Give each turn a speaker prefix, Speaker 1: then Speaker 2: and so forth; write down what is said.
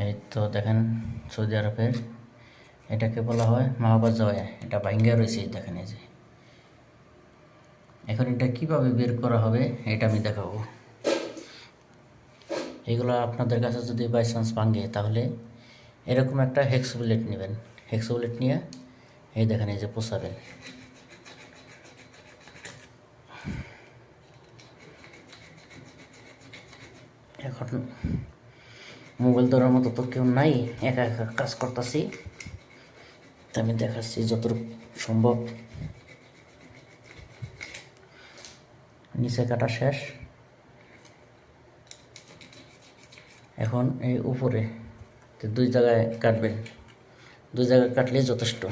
Speaker 1: এই তো দেখেন সৌদি আরবের এটাকে বলা হয় মাহবাজ জয়া। এটা ভাঙ্গা রয়েছে দেখেন এই যে। এখন এটা কিভাবে বের করা হবে এটা আমি দেখাবো। এগুলো আপনাদের কাছে যদি বাই চান্স ভাঙে তাহলে এরকম একটা হেক্স বুলেট নেবেন। হেক্স বুলেট নিয়ে এই দেখেন এই যে পোষাবেন। এখন মোবাইল ধরার মতো তো কেউ নাই, একা একা কাজ করতেছি, আমি দেখাচ্ছি যতটুকু সম্ভব। নিচে কাটা শেষ, এখন এই উপরে দুই জায়গায় কাটবেন, দুই জায়গায় কাটলেই যথেষ্ট।